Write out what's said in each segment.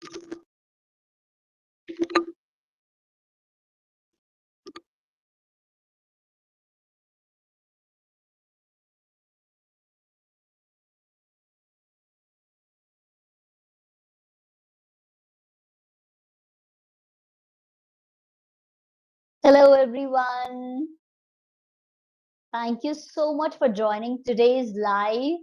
Hello, everyone. Thank you so much for joining today's live.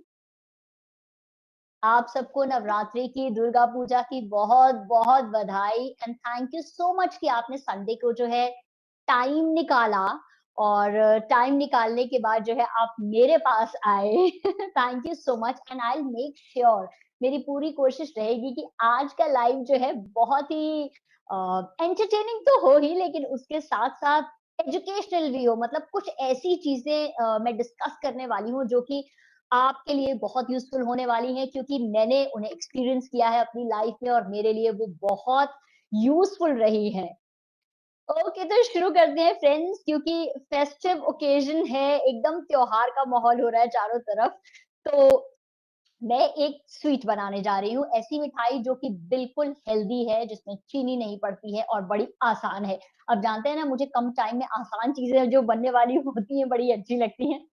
आप सबको नवरात्रि की, दुर्गा पूजा की बहुत-बहुत बधाई and thank you so much कि आपने संडे को जो है टाइम निकाला और टाइम निकालने के बाद जो है आप मेरे पास आए। Thank you so much and I will make sure मेरी पूरी कोशिश रहेगी कि आज का लाइव जो है बहुत ही एंटरटेनिंग तो हो ही लेकिन उसके साथ-साथ एजुकेशनल भी हो मतलब कुछ ऐसी चीज़ें मैं डिस्कस करने वाली हूँ जो कि आपके लिए बहुत यूज़फुल होने वाली हैं क्योंकि मैंने उन्हें एक्सपीरियंस किया है अपनी लाइफ में और मेरे लिए वो बहुत यूज़फुल रही हैं। ओके, तो शुरू करते हैं फ्रेंड्स क्योंकि फेस्टिव ओकेज़न है, एकदम त्योहार का माहौल हो रहा है चारों तरफ। तो मैं एक स्वीट बनाने जा रही हूँ, ऐसी मिठाई जो कि बिल्कुल हेल्दी है, जिसमें चीनी नहीं पड़ती है और बड़ी आसान है। अब जानते हैं ना मुझे कम टाइम में आसान चीज़ें जो बनने वाली होती हैं, बड़ी अच्छी लगती हैं।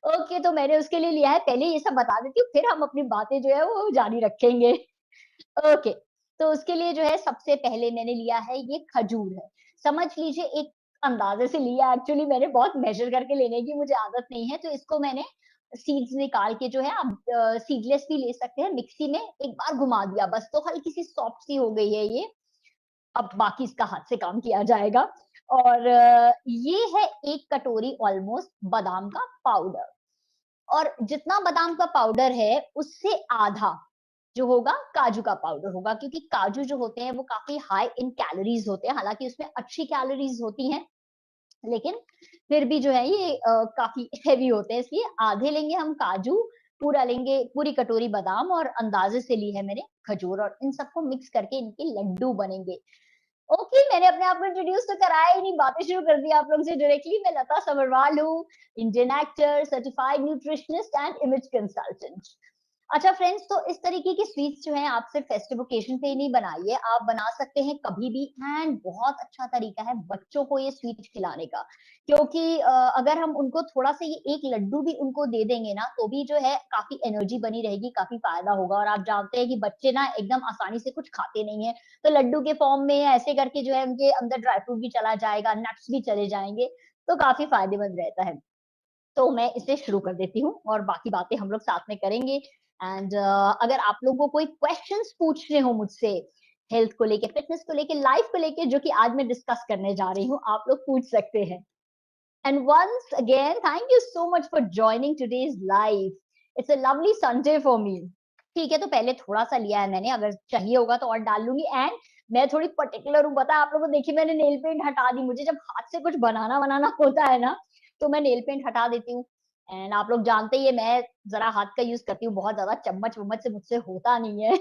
ओके, तो मैंने उसके लिए लिया है, पहले ये सब बता देती हूँ, फिर हम अपनी बातें जो है वो जारी रखेंगे। ओके, तो उसके लिए जो है सबसे पहले मैंने लिया है ये खजूर है। समझ लीजिए एक अंदाज़े से लिया एक्चुअली मैंने बहुत मेज़र करके लेने की मुझे आदत नहीं है, तो इसको मैंने सीड्स निकाल के जो है आप सीडलेस भी ले सकते हैं, मिक्सी में एक बार घुमा दिया बस, तो हल्की-सी सॉफ्ट सी हो गई है ये। अब बाकी इसका हाथ से काम किया जाएगा और ये है 1 कटोरी ऑलमोस्ट बादाम का पाउडर। और जितना बादाम का पाउडर है, उससे आधा जो होगा काजू का पाउडर होगा क्योंकि काजू जो होते हैं वो काफ़ी हाई इन कैलोरीज़ होते हैं, हालाँकि उसमें अच्छी कैलोरीज़ होती हैं, लेकिन फिर भी जो है ये काफ़ी हेवी होते हैं इसलिए आधे लेंगे हम काजू, पूरा लेंगे पूरी कटोरी बादाम और अंदाज़े से ली है मैंने खजूर और इन सबको मिक्स करके इनके लड्डू बनेंगे। ओके, मैंने अपने आप को इंट्रोड्यूस तो कराया ही नहीं, बातें शुरू कर दी आप लोग से डायरेक्टली। मैं लता सब्रवाल हूँ, Indian actor, certified nutritionist and image consultant. अच्छा फ्रेंड्स, तो इस तरीके की स्वीट्स जो हैं आप सिर्फ फेस्टिव ओकेजन पे ही नहीं बनाइए, आप बना सकते हैं कभी भी एंड बहुत अच्छा तरीका है बच्चों को ये स्वीट खिलाने का। क्योंकि अगर हम उनको थोड़ा-सा ये एक लड्डू भी उनको दे देंगे ना, तो भी जो है काफ़ी एनर्जी बनी रहेगी, काफ़ी फ़ायदा होगा और आप जानते हैं कि बच्चे ना एकदम आसानी से कुछ खाते नहीं हैं। तो लड्डू के फॉर्म में ऐसे करके जो है उनके अंदर ड्राई फ्रूट भी चला जाएगा, नट्स भी चले जाएँगे, तो काफ़ी फ़ायदेमंद रहता है। तो मैं इसे शुरू कर देती हूँ और बाकी बातें हम लोग साथ में करेंगे एंड अगर आप लोगों को कोई क्वेश्चन्स पूछने हो मुझसे हेल्थ को लेके, फिटनेस को लेके, लाइफ को लेके जो कि आज मैं डिस्कस करने जा रही हूँ, आप लोग पूछ सकते हैं। And once again thank you so much for joining today's live. It's a lovely Sunday for me. ठीक है, तो पहले थोड़ा-सा लिया है मैंने, अगर चाहिए होगा तो और डाल लूँगी एंड मैं थोड़ी पर्टिकुलर हूँ, पता है आप लोगों को देखिए मैंने नेल पेंट हटा दी, मुझे जब हाथ से कुछ बनाना-वनाना होता है ना, तो मैं नेल पेंट हटा देती हूँ एंड आप लोग जानते ही हैं मैं ज़रा हाथ का यूज़ करती हूँ बहुत ज़्यादा, चम्मच-वम्मच से मुझसे होता नहीं है।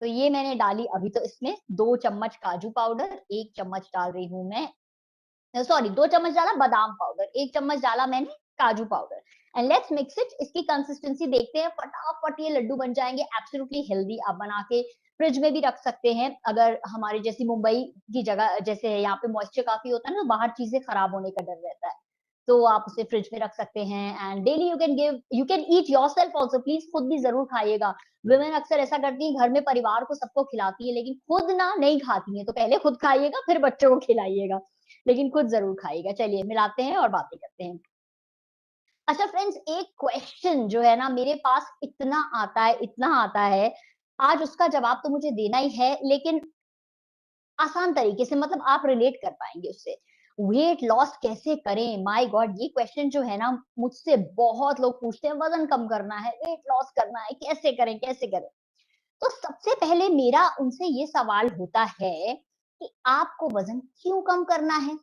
तो ये मैंने डाली अभी तो इसमें 2 चम्मच काजू पाउडर, 1 चम्मच डाल रही हूँ मैं सॉरी 2 चम्मच डाला बादाम पाउडर, 1 चम्मच डाला मैंने काजू powder and let's mix it इसकी कंसिस्टेंसी देखते हैं, फटाफट ये लड्डू बन जाएँगे एब्सोल्युटली हेल्दी आप बना के फ्रिज में भी रख सकते हैं। अगर हमारे जैसी मुंबई की जगह जैसे है यहाँ पे मॉइस्चर काफ़ी होता है ना, तो बाहर चीज़ें खराब होने का डर रहता है। तो आप उसे फ्रिज में रख सकते हैं and daily you can eat yourself also please खुद भी ज़रूर खाइएगा। वुमेन अक्सर ऐसा करती हैं घर में परिवार को सबको खिलाती है लेकिन खुद ना नहीं खाती हैं, तो पहले खुद खाइएगा फिर बच्चों को खिलाइएगा। लेकिन खुद ज़रूर खाइएगा। चलिए मिलाते हैं और बातें करते हैं। अच्छा फ्रेंड्स एक क्वेश्चन जो है ना मेरे पास इतना आता है, आज उसका जवाब तो मुझे देना ही है लेकिन आसान तरीके से मतलब आप रिलेट कर पाएँगे उससे। वेट लॉस कैसे करें? My God! ये क्वेश्चन जो है ना मुझसे बहुत लोग पूछते हैं वज़न कम करना है, वेट लॉस करना है, कैसे करें, कैसे करें? तो सबसे पहले मेरा उनसे ये सवाल होता है कि आपको वज़न क्यों कम करना है?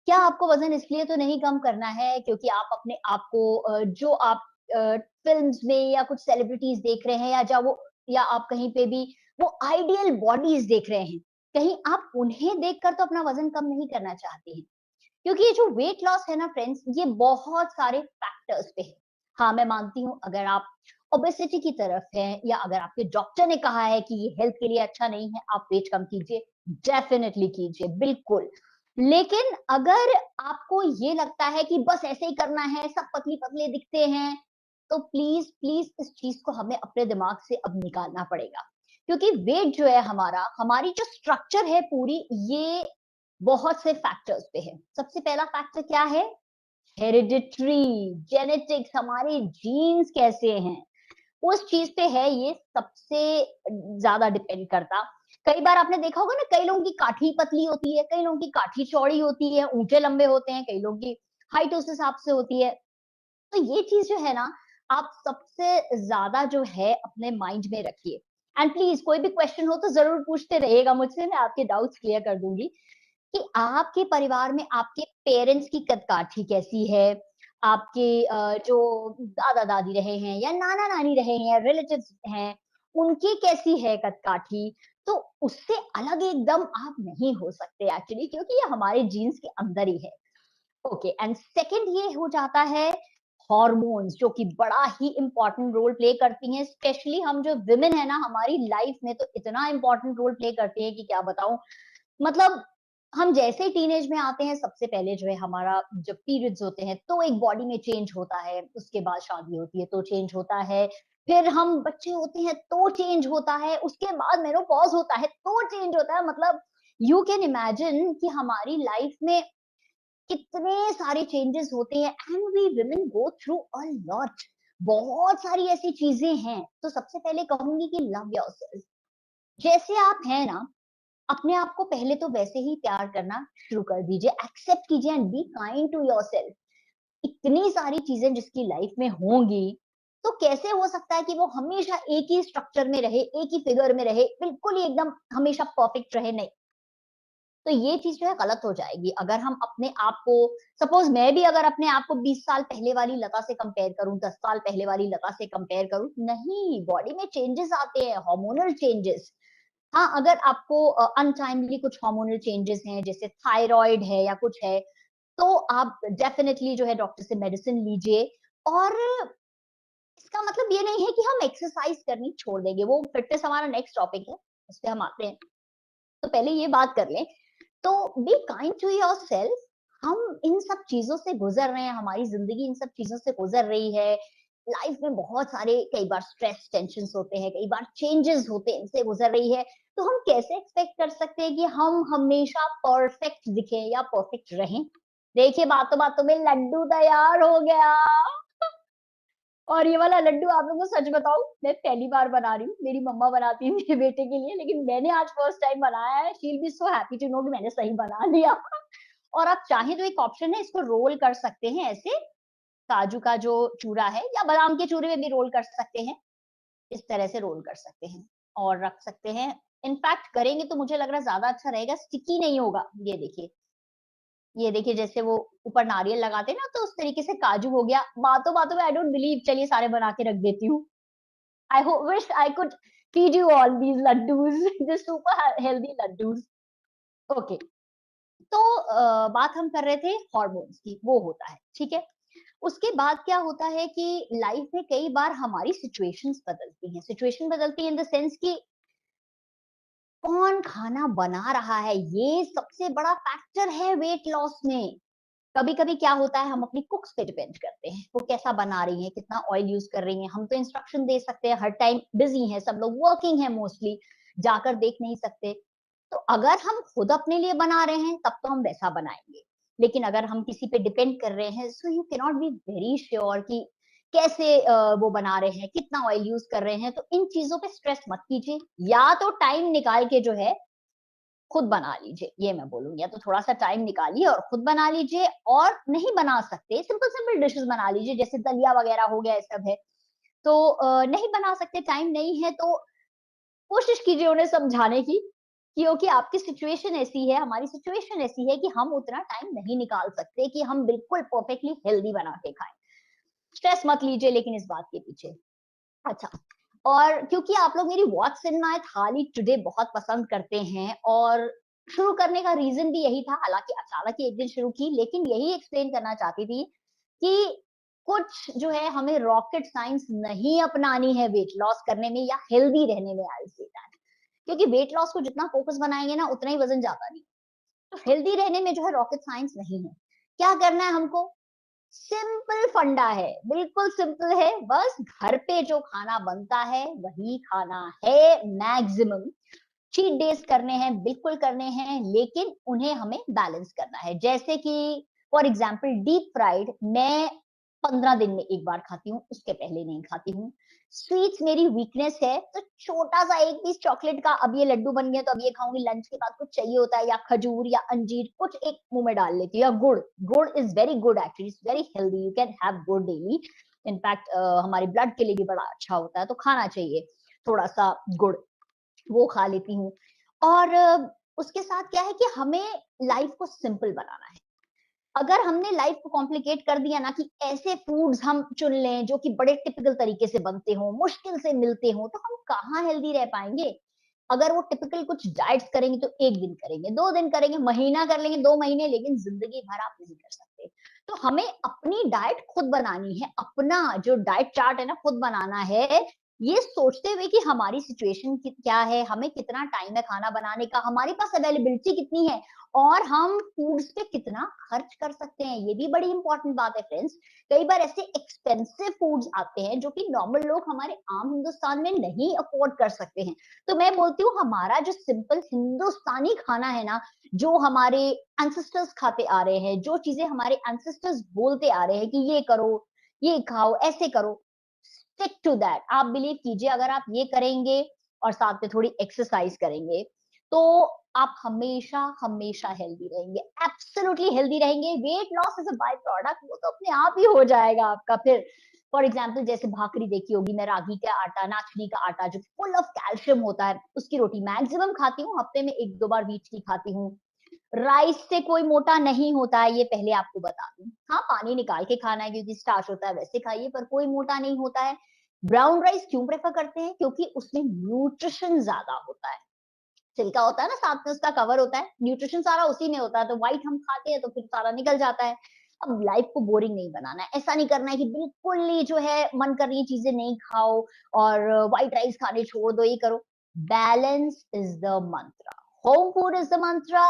क्या आपको वज़न इसलिए तो नहीं कम करना है क्योंकि आप अपने आप को जो आप फ़िल्म्स में या कुछ सेलिब्रिटीज़ देख रहे हैं या आप कहीं पे भी वो आइडियल बॉडीज़ देख रहे हैं। कहीं आप उन्हें देखकर तो अपना वज़न कम नहीं करना चाहते हैं। क्योंकि ये जो वेट लॉस है ना फ्रेंड्स, ये बहुत सारे फैक्टर्स पे है। हाँ, मैं मानती हूँ अगर आप ओबेसिटी की तरफ हैं, या अगर आपके डॉक्टर ने कहा है कि ये हेल्थ के लिए अच्छा नहीं है, आप वेट कम कीजिए, डेफिनिटली कीजिए, बिल्कुल। लेकिन अगर आपको ये लगता है कि बस ऐसे ही करना है, सब पतली-पतले दिखते हैं, तो प्लीज़, प्लीज़ इस चीज़ को हमें अपने दिमाग से अब निकालना पड़ेगा। क्योंकि वेट जो है हमारा, हमारी जो स्ट्रक्चर है पूरी, ये बहुत से फैक्टर्स पे है। सबसे पहला फैक्टर क्या है? हेरिडिटरी, जेनेटिक्स, हमारे जीन्स कैसे हैं, उस चीज़ पे है ये सबसे ज़्यादा डिपेंड करता। कई बार आपने देखा होगा ना, कई लोगों की काठी पतली होती है, कई लोगों की काठी चौड़ी होती है, ऊँचे लंबे होते हैं, कई लोगों की हाइट उस हिसाब से होती है। तो ये चीज़ जो है ना, आप सबसे ज़्यादा जो है अपने माइंड में रखिए। एंड प्लीज़ कोई भी क्वेश्चन हो तो ज़रूर पूछते रहिएगा मुझसे, मैं आपके डाउट्स क्लियर कर दूँगी। कि आपके परिवार में आपके पेरेंट्स की कद-काठी कैसी है? आपके जो दादा-दादी रहे हैं या नाना-नानी रहे हैं, रिलेटिव्स हैं, उनकी कैसी है कद-काठी? तो उससे अलग एकदम आप नहीं हो सकते एक्चुअली, क्योंकि ये हमारे जीन्स के अंदर ही है। ओके, एंड सेकंड ये हो जाता है हॉर्मोन्स, जो कि बड़ा ही इम्पोर्टेंट रोल प्ले करती हैं। स्पेशली हम जो वुमेन है ना, हमारी लाइफ में तो इतना इम्पोर्टेंट रोल प्ले करती हैं कि क्या बताऊँ। मतलब हम जैसे ही टीनेज में आते हैं, सबसे पहले जो है हमारा जब पीरियड्स होते हैं तो एक बॉडी में चेंज होता है, उसके बाद शादी होती है तो चेंज होता है, फिर हम बच्चे होते हैं तो चेंज होता है, उसके बाद मेनोपॉज़ होता है तो चेंज होता है। मतलब यू कैन इमेजिन कि हमारी लाइफ में कितने सारे चेंजेस होते हैं, and we women go through a lot. बहुत सारी ऐसी चीज़ें हैं। तो सबसे पहले कहूँगी कि लव योरसेल्फ। जैसे आप हैं ना, अपने आप को पहले तो वैसे ही प्यार करना शुरू कर दीजिए, एक्सेप्ट कीजिए and be kind to yourself. इतनी सारी चीज़ें जिसकी लाइफ में होंगी, तो कैसे हो सकता है कि वो हमेशा एक ही स्ट्रक्चर में रहे, एक ही फिगर में रहे, बिल्कुल ही एकदम हमेशा परफेक्ट रहे? नहीं। तो ये चीज़ जो है गलत हो जाएगी। अगर हम अपने आप को, सपोज़ मैं भी अगर अपने आप को 20 साल पहले वाली लता से कंपेयर करूँ, 10 साल पहले वाली लता से कंपेयर करूँ, नहीं, बॉडी में चेंजेस आते हैं, हार्मोनल चेंजेस। हाँ, अगर आपको अनटाइमली कुछ हार्मोनल चेंजेस हैं, जैसे थायरॉइड है या कुछ है, तो आप डेफिनिटली जो है डॉक्टर से मेडिसिन लीजिए। और इसका मतलब ये नहीं है कि हम एक्सरसाइज करनी छोड़ देंगे, वो फिटनेस हमारा नेक्स्ट टॉपिक है, उस पे हम आते हैं। तो पहले ये बात कर लें, तो बी काइंड टू योरसेल्फ। हम इन सब चीज़ों से गुज़र रहे हैं, हमारी ज़िंदगी इन सब चीज़ों से गुज़र रही है। लाइफ में बहुत सारे कई बार स्ट्रेस, टेंशन्स होते हैं, कई बार चेंजेस होते हैं, इनसे गुज़र रही है। तो हम कैसे एक्सपेक्ट कर सकते हैं कि हम हमेशा परफेक्ट दिखें या परफेक्ट रहें? देखिए, बातों-बातों में लड्डू तैयार हो गया। और ये वाला लड्डू आप लोगों को सच बताऊँ, मैं पहली बार बना रही हूँ। मेरी मम्मा बनाती है मेरे बेटे के लिए, लेकिन मैंने आज फर्स्ट टाइम बनाया है। She will be so happy to know कि मैंने सही बना लिया। और आप चाहें तो एक ऑप्शन है, इसको रोल कर सकते हैं ऐसे, काजू का जो चूरा है या बादाम के चूरे में भी रोल कर सकते हैं। इस तरह से रोल कर सकते हैं और रख सकते हैं। इनफैक्ट करेंगे तो मुझे लग रहा है ज़्यादा अच्छा रहेगा, स्टिकी नहीं होगा। ये देखिए जैसे वो ऊपर नारियल लगाते हैं ना, तो उस तरीके से काजू हो गया। बातों-बातों में आई डोंट बिलीव, चलिए सारे बना के रख देती हूँ। Wish I could feed you all these laddoos, the super healthy laddoos. Okay, तो बात हम कर रहे थे हार्मोन्स की, वो होता है, ठीक है? उसके बाद क्या होता है कि लाइफ में कई बार हमारी सिचुएशंस बदलती हैं। सिचुएशन बदलती है इन द सेंस कि कौन खाना बना रहा है, ये सबसे बड़ा फैक्टर है वेट लॉस में। कभी-कभी क्या होता है, हम अपनी कुक्स पे डिपेंड करते हैं, वो कैसा बना रही हैं, कितना ऑयल यूज़ कर रही हैं। हम तो इंस्ट्रक्शन दे सकते हैं, हर टाइम बिज़ी हैं, सब लोग वर्किंग हैं मोस्टली, जाकर देख नहीं सकते। तो अगर हम खुद अपने लिए बना रहे हैं, तब तो हम वैसा बनाएँगे। लेकिन अगर हम किसी पे डिपेंड कर रहे हैं, so you can not be very sure कि कैसे वो बना रहे हैं, कितना ऑयल यूज़ कर रहे हैं। तो इन चीज़ों पे स्ट्रेस मत कीजिए, या तो टाइम निकाल के जो है खुद बना लीजिए, ये मैं बोलूँगी। या तो थोड़ा-सा टाइम निकालिए और खुद बना लीजिए, और नहीं बना सकते, सिंपल-सिंपल डिशेज़ बना लीजिए, जैसे दलिया वगैरह हो गया, ये सब है। तो नहीं बना सकते, टाइम नहीं है, तो कोशिश कीजिए उन्हें समझाने की, क्योंकि आपकी सिचुएशन ऐसी है, हमारी सिचुएशन ऐसी है कि हम उतना टाइम नहीं निकाल सकते कि हम बिल्कुल परफेक्टली हेल्दी बना के खाएँ। स्ट्रेस मत लीजिए लेकिन इस बात के पीछे। अच्छा, और क्योंकि आप लोग मेरी व्हाट्स इन माय थाली टुडे बहुत पसंद करते हैं, और शुरू करने का रीज़न भी यही था, हालाँकि अचानक ही एक दिन शुरू की, लेकिन यही एक्सप्लेन करना चाहती थी कि कुछ जो है हमें रॉकेट साइंस नहीं अपनानी है वेट लॉस करने में या हेल्दी रहने में, आई से दैट, क्योंकि वेट लॉस को जितना फोकस बनाएंगे ना उतना ही वजन जाता नहीं। तो हेल्दी रहने में जो है रॉकेट साइंस नहीं है। क्या करना है हमको? सिंपल फंडा है, बिल्कुल सिंपल है, बस घर पे जो खाना बनता है वही खाना है मैक्सिमम। चीट डेज करने हैं, बिल्कुल करने हैं, लेकिन उन्हें हमें बैलेंस करना है। जैसे कि फॉर एग्जाम्पल डीप फ्राइड मैं 15 दिन में एक बार खाती हूँ, उसके पहले नहीं खाती हूँ। स्वीट्स मेरी वीकनेस है, तो छोटा सा एक पीस चॉकलेट का, अब ये लड्डू बन गया तो अब ये खाऊंगी, लंच के बाद कुछ चाहिए होता है, या खजूर या अंजीर कुछ एक मुंह में डाल लेती हूँ, या गुड़। गुड़ is very good actually, it's very healthy, you can have गुड़ डेली। इनफैक्ट हमारे ब्लड के लिए भी बड़ा अच्छा होता है, तो खाना चाहिए थोड़ा सा गुड़, वो खा लेती हूँ। और उसके साथ क्या है कि हमें लाइफ को सिंपल बनाना है। अगर हमने लाइफ को कॉम्प्लिकेट कर दिया ना, कि ऐसे फूड्स हम चुन लें जो कि बड़े टिपिकल तरीके से बनते हो, मुश्किल से मिलते हो, तो हम कहाँ हेल्दी रह पाएंगे। अगर वो टिपिकल कुछ डाइट्स करेंगे तो एक दिन करेंगे, 2 दिन करेंगे, महीना कर लेंगे, 2 महीने, लेकिन जिंदगी भर आप नहीं कर सकते। तो हमें अपनी डाइट खुद बनानी है, अपना जो डाइट चार्ट है ना खुद बनाना है, ये सोचते हुए कि हमारी सिचुएशन क्या है, हमें कितना टाइम है खाना बनाने का, हमारे पास अवेलेबिलिटी कितनी है, और हम फूड्स पे कितना खर्च कर सकते हैं। ये भी बड़ी इंपॉर्टेंट बात है फ्रेंड्स। कई बार ऐसे एक्सपेंसिव फूड्स आते हैं जो कि नॉर्मल लोग हमारे आम हिंदुस्तान में नहीं अफोर्ड कर सकते हैं। तो मैं बोलती हूँ हमारा जो सिंपल हिंदुस्तानी खाना है ना, जो हमारे एंसेस्टर्स खाते आ रहे हैं, जो चीजें हमारे एंसेस्टर्स बोलते आ रहे हैं कि ये करो, ये खाओ, ऐसे करो, स्टिक टू दैट। आप बिलीव कीजिए, अगर आप ये करेंगे और साथ में थोड़ी एक्सरसाइज करेंगे, तो आप हमेशा हमेशा हेल्दी रहेंगे, एब्सोल्युटली हेल्दी रहेंगे। Weight loss is a by product, वो तो अपने आप ही हो जाएगा आपका। फिर फॉर एग्जाम्पल जैसे भाकरी देखी होगी, मैं रागी का आटा, नाचनी का आटा जो फुल ऑफ कैल्शियम होता है, उसकी रोटी मैक्सिमम खाती हूँ, हफ्ते में 1-2 बार वीट की खाती हूँ। राइस से कोई मोटा नहीं होता है, ये पहले आपको बता दूं। हाँ, पानी निकाल के खाना है क्योंकि स्टार्च होता है, वैसे खाइए, पर कोई मोटा नहीं होता है। ब्राउन राइस क्यों प्रेफर करते हैं? क्योंकि उसमें न्यूट्रिशन ज्यादा होता है। छिलका होता है ना, साथ में उसका कवर होता है, न्यूट्रिशन सारा उसी में होता है, तो व्हाइट हम खाते हैं तो फिर सारा निकल जाता है। अब लाइफ को बोरिंग नहीं बनाना है, ऐसा नहीं करना है कि बिल्कुल ही जो है मन कर रही चीजें नहीं खाओ और व्हाइट राइस खाने छोड़ दो, ये करो। Balance is the mantra, home food is the mantra,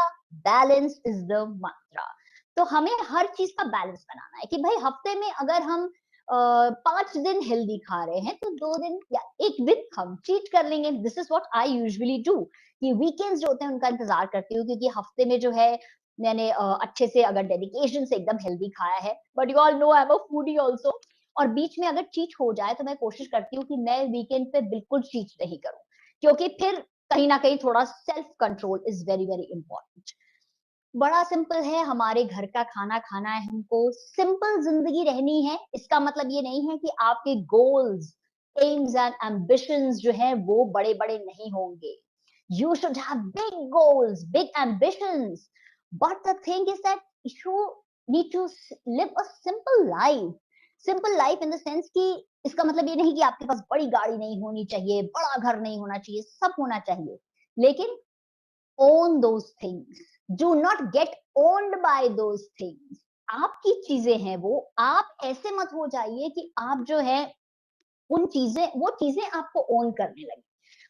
balance is the mantra. तो हमें हर चीज का बैलेंस बनाना है कि भाई हफ्ते में अगर हम 5 दिन हेल्दी खा रहे हैं, तो 2 दिन या एक दिन हम चीट कर लेंगे। This is what I usually do, कि वीकेंड्स जो होते हैं उनका इंतजार करती हूँ, क्योंकि हफ्ते में जो है मैंने अच्छे से अगर डेडिकेशन से एकदम हेल्दी खाया है, but you all know I am a foodie also, और बीच में अगर चीट हो जाए तो मैं कोशिश करती हूँ कि मैं वीकेंड पे बिल्कुल चीट नहीं करूँ, क्योंकि फिर कहीं ना कहीं थोड़ा self control is very very important. बड़ा सिंपल है, हमारे घर का खाना खाना है हमको, सिंपल जिंदगी रहनी है। इसका मतलब ये नहीं है कि आपके गोल्स, एम्स एंड एम्बिशंस जो है वो बड़े बड़े नहीं होंगे। You should have big goals, big ambitions. But the thing is that you need to live a simple life. Simple life in the sense कि इसका मतलब ये नहीं कि आपके पास बड़ी गाड़ी नहीं होनी चाहिए, बड़ा घर नहीं होना चाहिए, सब होना चाहिए, लेकिन own those things. Do not get owned by those things. आपकी चीजें हैं वो, आप ऐसे मत हो जाइए कि आप जो है वो चीजें आपको ओन करने लगे,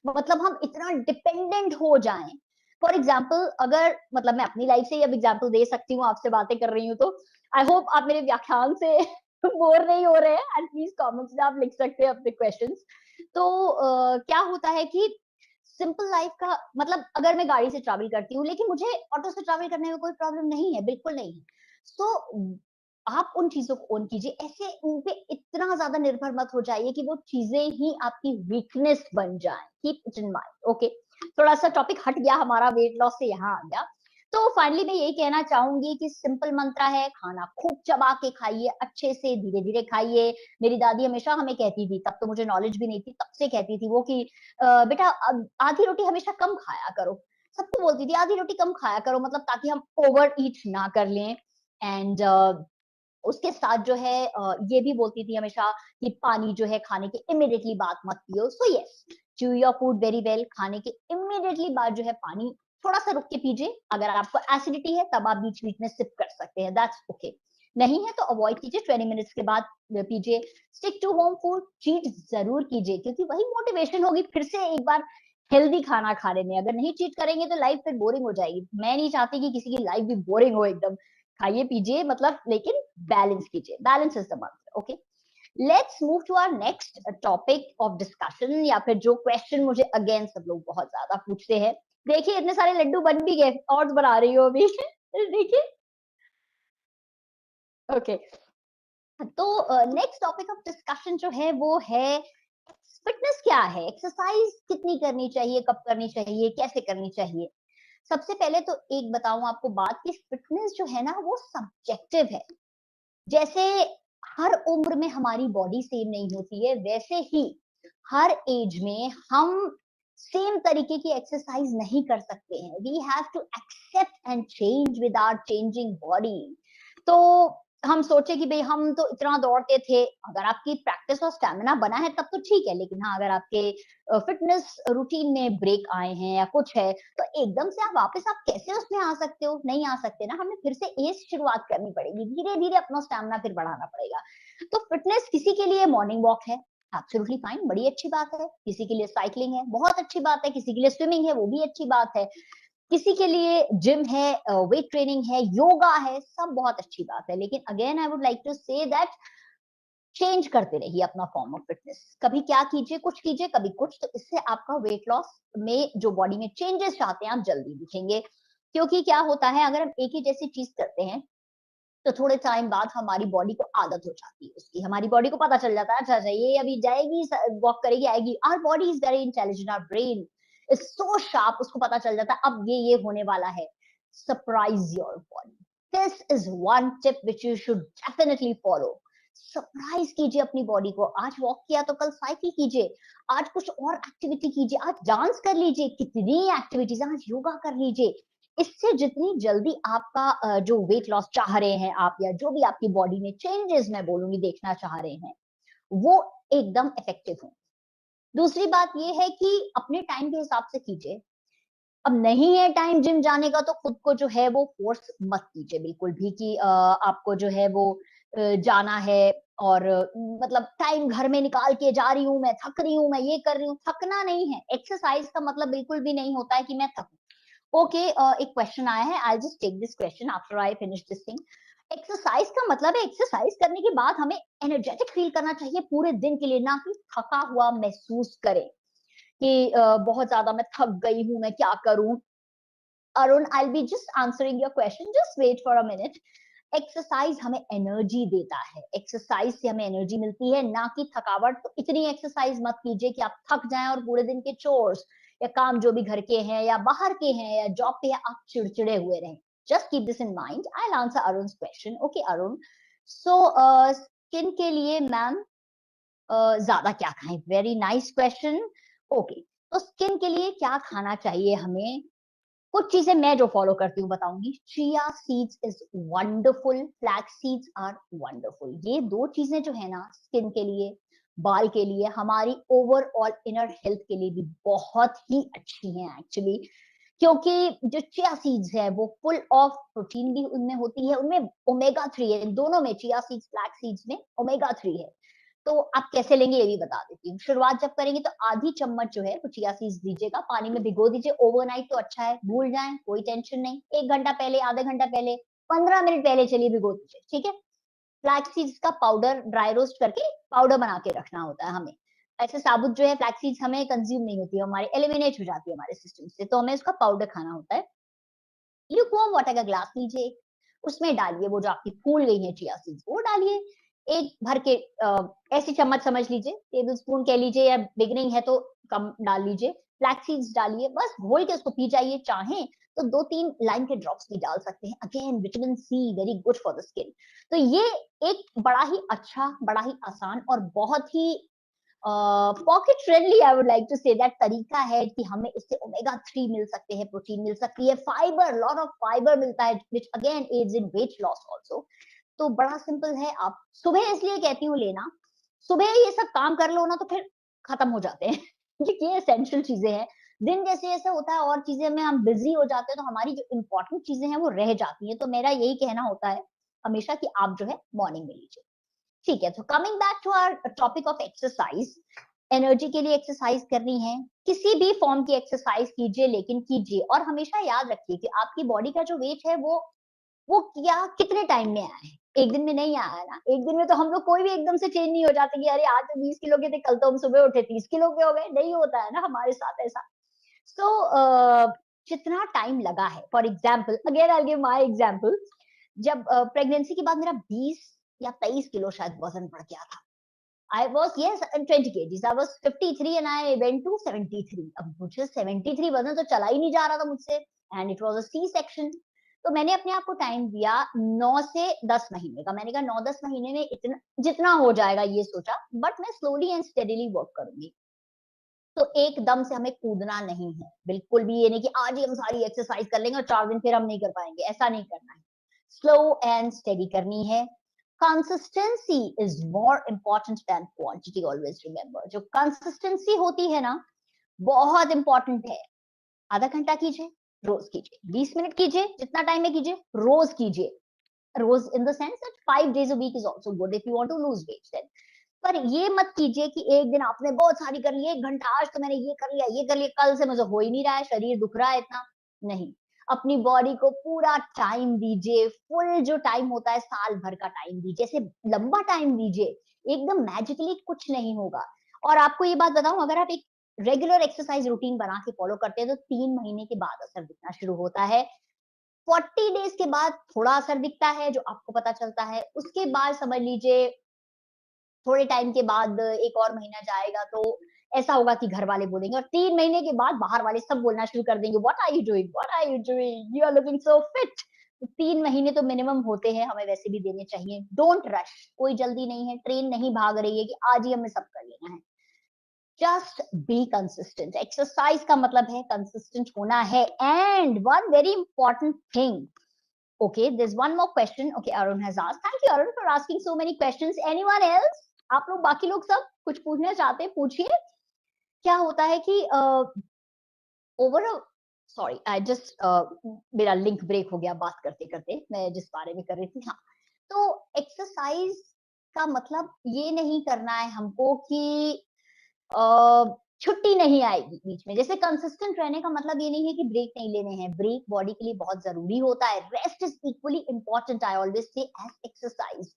मतलब हम इतना डिपेंडेंट हो जाएं। फॉर एग्जाम्पल, अगर मतलब मैं अपनी लाइफ से ही अब एग्जाम्पल दे सकती हूँ, आपसे बातें कर रही हूँ, तो आई होप आप मेरे व्याख्यान से बोर नहीं हो रहे हैं, एंड प्लीज कमेंट्स में आप लिख सकते हैं अपने क्वेश्चंस। तो क्या होता है कि सिंपल लाइफ का मतलब, अगर मैं गाड़ी से ट्रैवल करती हूँ, लेकिन मुझे ऑटो से ट्रैवल करने में कोई प्रॉब्लम नहीं है, बिल्कुल नहीं है। सो आप उन चीजों को ओन कीजिए, ऐसे उन पे इतना ज्यादा निर्भर मत हो जाइए कि वो चीजें ही आपकी वीकनेस बन जाए। Keep it in mind, okay. थोड़ा सा टॉपिक हट गया हमारा वेट लॉस से, यहाँ आ गया। तो फाइनली मैं यही कहना चाहूंगी कि सिंपल मंत्रा है, खाना खूब चबा के खाइए, अच्छे से धीरे धीरे खाइए। मेरी दादी हमेशा हमें कहती थी, तब तो मुझे नॉलेज भी नहीं थी, तब से कहती थी वो कि बेटा आधी रोटी हमेशा कम खाया करो। सबको बोलती थी आधी रोटी कम खाया करो, मतलब ताकि हम ओवर ईट ना कर लें। एंड उसके साथ जो है ये भी बोलती थी हमेशा कि पानी जो है खाने के इमिडिएटली बाद मत पियो। So yes, chew your food very well, खाने के इमिडिएटली बाद जो है पानी थोड़ा सा रुक के पीजिए। अगर आपको एसिडिटी है तब आप बीच बीच में सिप कर सकते हैं, दैट्स ओके। नहीं है तो अवॉइड कीजिए, 20 मिनट्स के बाद पीजिए। Stick to home food, cheat जरूर कीजिए, क्योंकि वही मोटिवेशन होगी फिर से एक बार हेल्दी खाना खाने में। अगर नहीं चीट करेंगे तो लाइफ फिर बोरिंग हो जाएगी। मैं नहीं चाहती कि किसी की लाइफ भी बोरिंग हो एकदम। खाइए पीजिए, मतलब लेकिन बैलेंस कीजिए, balance is the mantra. Okay, let's move to our next topic of discussion, या फिर जो क्वेश्चन मुझे अगेन सब लोग बहुत ज्यादा पूछते हैं। देखिए इतने सारे लड्डू बन भी गए और बना रही हो अभी देखिए। ओके, तो नेक्स्ट टॉपिक ऑफ डिस्कशन जो है वो है फिटनेस क्या है, एक्सरसाइज कितनी करनी चाहिए, कब करनी चाहिए, कैसे करनी चाहिए। सबसे पहले तो एक बताऊं आपको बात कि फिटनेस जो है ना वो सब्जेक्टिव है। जैसे हर उम्र में हमारी बॉडी सेम नहीं होती है, वैसे ही हर एज में हम सेम तरीके की एक्सरसाइज नहीं कर सकते हैं। We have to accept and change with our changing body. तो हम सोचे कि भाई हम तो इतना दौड़ते थे, अगर आपकी प्रैक्टिस और स्टेमिना बना है तब तो ठीक है, लेकिन हाँ अगर आपके फिटनेस रूटीन में ब्रेक आए हैं या कुछ है, तो एकदम से आप कैसे उसमें आ सकते हो? नहीं आ सकते ना, हमें फिर से ए से शुरुआत करनी पड़ेगी, धीरे धीरे अपना स्टेमिना फिर बढ़ाना पड़ेगा। तो फिटनेस किसी के लिए मॉर्निंग वॉक है, एब्सोल्युटली फाइन, बड़ी अच्छी बात है। किसी के लिए साइकिलिंग है, बहुत अच्छी बात है। किसी के लिए स्विमिंग है, वो भी अच्छी बात है। किसी के लिए जिम है, वेट ट्रेनिंग है, योगा है, सब बहुत अच्छी बात है। लेकिन again I would like to say that change करते रहिए अपना फॉर्म ऑफ फिटनेस। कभी क्या कीजिए, कुछ कीजिए, कभी कुछ, तो इससे आपका वेट लॉस में जो बॉडी में चेंजेस चाहते हैं आप जल्दी दिखेंगे। क्योंकि क्या होता है, अगर हम एक ही जैसी चीज करते हैं तो थोड़े टाइम बाद हमारी बॉडी को आदत हो जाती है उसकी, हमारी बॉडी को पता चल जाता है, अच्छा अच्छा ये अभी जाएगी, वॉक करेगी, आएगी। Our body is very intelligent, our brain is so sharp, उसको पता चल जाता है अब ये होने वाला है। Surprise your body, this is one tip which you should definitely follow. Surprise कीजिए अपनी बॉडी को। आज वॉक किया तो कल साइकिल कीजिए, आज कुछ और एक्टिविटी कीजिए, आज डांस कर लीजिए, कितनी एक्टिविटीज, आज योगा कर लीजिए। इससे जितनी जल्दी आपका जो वेट लॉस चाह रहे हैं आप, या जो भी आपकी बॉडी में चेंजेस मैं बोलूंगी देखना चाह रहे हैं, वो एकदम इफेक्टिव हो। दूसरी बात ये है कि अपने टाइम के हिसाब से कीजिए। अब नहीं है टाइम जिम जाने का तो खुद को जो है वो फोर्स मत कीजिए बिल्कुल भी कि आपको जो है वो जाना है। और मतलब टाइम घर में निकाल के जा रही हूँ, मैं थक रही हूँ, मैं ये कर रही हूँ, थकना नहीं है। एक्सरसाइज का मतलब बिल्कुल भी नहीं होता है कि मैं थकूं। ओके, एक क्वेश्चन आया है, I just take this question after I finish this thing. Exercise का मतलब है एक्सरसाइज करने के बाद हमें एनर्जेटिक फील करना चाहिए पूरे दिन के लिए, ना कि थका हुआ महसूस करें कि बहुत ज्यादा मैं थक गई हूं, मैं क्या करूं। Arun, I be just answering your question, just wait for a minute. Exercise हमें एनर्जी देता है, एक्सरसाइज से हमें एनर्जी मिलती है, ना कि थकावट। तो इतनी एक्सरसाइज मत कीजिए कि आप थक जाएं और पूरे दिन के चोर्स या काम जो भी घर के हैं या बाहर के हैं या जॉब पे है, आप चिड़चिड़े हुए रहें। Just keep this in mind. I answer Arun question. Okay Arun, so skin के लिए मैम ज्यादा क्या खाएं? Very nice question. ओके, तो स्किन के लिए क्या खाना चाहिए हमें? कुछ चीजें मैं जो फॉलो करती हूँ बताऊंगी। Chia seeds is wonderful, flax seeds are wonderful. ये दो चीजें जो है ना स्किन के लिए, बाल के लिए, हमारी ओवरऑल इनर हेल्थ के लिए भी बहुत ही अच्छी हैं एक्चुअली। क्योंकि जो चिया सीड्स है वो फुल ऑफ प्रोटीन भी उनमें होती है, उनमें ओमेगा 3 है, इन दोनों में, चिया सीड्स फ्लैक्स सीड्स में ओमेगा 3 है। तो आप कैसे लेंगे ये भी बता देती हूँ। शुरुआत जब करेंगे तो आधी चम्मच जो है वो चिया सीड्स दीजिएगा, पानी में भिगो दीजिए ओवरनाइट, तो अच्छा है, भूल जाएं कोई टेंशन नहीं। 1 घंटा पहले, आधा घंटा पहले, 15 मिनट पहले चलिए भिगो दीजिए, ठीक है। फ्लैक्स सीड्स का पाउडर ड्राई रोस्ट करके पाउडर बना के रखना होता है हमें। ऐसे साबुत जो है फ्लैक्स सीड्स हमें कंज्यूम नहीं होती है, हमारे एलिमिनेट हो जाती है हमारे सिस्टम से, तो हमें उसका पाउडर खाना होता है। ल्यूकवार्म वाटर का ग्लास लीजिए, उसमें डालिए वो जो आपकी फूल गई है चिया सीड्स, वो डालिए। एक भर के ऐसी चम्मच समझ लीजिए, टेबल स्पून कह लीजिए, या बिगनिंग है तो कम डाल लीजिए। फ्लैक्स सीड्स डालिए, बस घोल के उसको पी जाइए। चाहें तो 2-3 लाइम के ड्रॉप्स भी डाल सकते हैं। Again vitamin C, very good for the skin. तो ये एक बड़ा ही अच्छा, बड़ा ही आसान और बहुत ही pocket friendly, I would like to say that तरीका है कि हमें इससे ओमेगा 3 मिल सकते हैं, प्रोटीन मिल सकती है, फाइबर, लॉट ऑफ फाइबर मिलता है, which again aids in weight loss also. तो बड़ा सिंपल है। आप सुबह इसलिए कहती हूँ लेना, सुबह ये सब काम कर लो ना तो फिर खत्म हो जाते हैं क्योंकि ये एसेंशियल चीजें हैं। दिन जैसे जैसे होता है और चीजें में हम बिजी हो जाते हैं तो हमारी जो इंपॉर्टेंट चीजें हैं वो रह जाती हैं। तो मेरा यही कहना होता है हमेशा कि आप जो है मॉर्निंग में लीजिए। ठीक है, तो coming back to our topic of exercise, energy के लिए एक्सरसाइज करनी है, किसी भी फॉर्म की एक्सरसाइज कीजिए, लेकिन कीजिए और हमेशा याद रखिए कि आपकी बॉडी का जो वेट है वो क्या कितने टाइम में आया है, एक दिन में नहीं आया ना। एक दिन में तो हम लोग कोई भी एकदम से चेंज नहीं हो जाते कि अरे आज तो 20 किलो के थे, कल तो हम सुबह उठे 30 किलो के हो गए, नहीं होता है ना हमारे साथ ऐसा। सो जितना टाइम लगा है, for example again I give my example, जब प्रेगनेंसी के बाद मेरा 20 या 23 किलो शायद वजन बढ़ गया था। I was yes 20 kgs. I was 53 and I went to 73. अब मुझे 73 वजन तो चला ही नहीं जा रहा था मुझसे, and it was a C section. तो मैंने अपने आप को टाइम दिया 9 से 10 महीने का। मैंने कहा 9-10 महीने में इतना जितना हो जाएगा ये सोचा, बट मैं स्लोली एंड स्टेडीली वर्क करूंगी। तो एकदम से हमें कूदना नहीं है, बिल्कुल भी ये नहीं कि आज ही हम सारी एक्सरसाइज कर लेंगे और 4 दिन फिर हम नहीं कर पाएंगे, ऐसा नहीं करना है। स्लो एंड स्टेडी करनी है। Consistency is more important than quantity, always remember. जो कंसिस्टेंसी होती है ना, बहुत इंपॉर्टेंट है। आधा घंटा कीजिए, रोज कीजिए, 20 मिनट कीजिए, जितना टाइम में कीजिए, रोज कीजिए। रोज in the sense that 5 days a week is also good if you want to lose weight then। पर ये मत कीजिए कि एक दिन आपने बहुत सारी कर ली, 1 घंटा आज तो मैंने ये कर लिया, ये कर लिया, कल से मुझे हो ही नहीं रहा है, शरीर दुख रहा है इतना। नहीं, अपनी बॉडी को पूरा टाइम दीजिए, फुल जो टाइम होता है साल भर का टाइम दीजिए, ऐसे लंबा टाइम दीजिए, एकदम मैजिकली कुछ नहीं होगा। और आपको ये बात बताऊं, अगर आप एक रेगुलर एक्सरसाइज रूटीन बना के फॉलो करते हैं तो 3 महीने के बाद असर दिखना शुरू होता है। 40 डेज के बाद थोड़ा असर दिखता है जो आपको पता चलता है, उसके बाद समझ लीजिए थोड़े टाइम के बाद 1 और महीना जाएगा तो ऐसा होगा कि घर वाले बोलेंगे, और 3 महीने के बाद बाहर वाले सब बोलना शुरू कर देंगे, what are you doing, what are you doing, you are looking so fit. 3 महीने तो मिनिमम होते हैं, हमें वैसे भी देने चाहिए। डोंट रश, कोई जल्दी नहीं है, ट्रेन नहीं भाग रही है कि आज ही हमें सब कर लेना है। Just be consistent. एक्सरसाइज का मतलब है कंसिस्टेंट होना है। And one very important thing, okay, there's one more question. Okay, Arun has asked. Thank you, Arun, for asking so many questions. Anyone else? आप लोग बाकी लोग सब कुछ पूछना चाहते हैं, पूछिए। क्या होता है कि ओवर सॉरी आई जस्ट मेरा लिंक ब्रेक हो गया बात करते करते, मैं जिस बारे में कर रही थी। हाँ, तो एक्सरसाइज का मतलब ये नहीं करना है हमको कि छुट्टी नहीं आएगी बीच में। जैसे कंसिस्टेंट रहने का मतलब ये नहीं है कि ब्रेक नहीं लेने हैं, ब्रेक बॉडी के लिए बहुत जरूरी होता है। Rest is equally important, I always say, as exercise.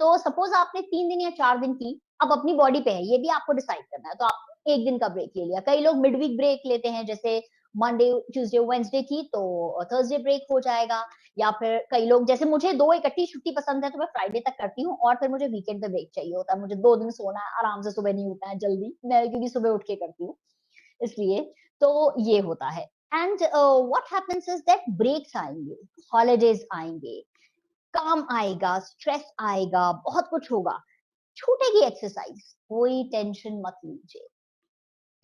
तो सपोज आपने 3 दिन या 4 दिन की, अब अपनी बॉडी पे है, ये भी आपको डिसाइड करना है, तो आप 1 दिन का ब्रेक ले लिया। कई लोग मिड वीक ब्रेक लेते हैं, जैसे मंडे ट्यूसडे वेडनेसडे की तो थर्सडे ब्रेक हो जाएगा, या फिर कई लोग, जैसे मुझे 2 इकट्ठी छुट्टी पसंद है तो मैं फ्राइडे तक करती हूँ, और फिर मुझे वीकेंड पे ब्रेक चाहिए होता है। मुझे 2 दिन सोना है, आराम से सुबह नहीं उठना है जल्दी, मैं क्योंकि सुबह उठ के करती हूँ इसलिए। तो ये होता है। And what happens is that breaks आएंगे, हॉलीडेज आएंगे, काम आएगा, स्ट्रेस आएगा, बहुत कुछ होगा, छूटेगी एक्सरसाइज, कोई टेंशन मत लीजिए,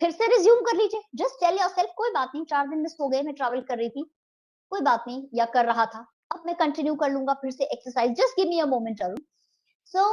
फिर से रिज्यूम कर लीजिए। जस्ट टेल योरसेल्फ कोई बात नहीं, 4 दिन मिस हो गए, मैं ट्रैवल कर रही थी, कोई बात नहीं, या कर रहा था, अब मैं कंटिन्यू कर लूंगा फिर से exercise, just give me a moment Arun. So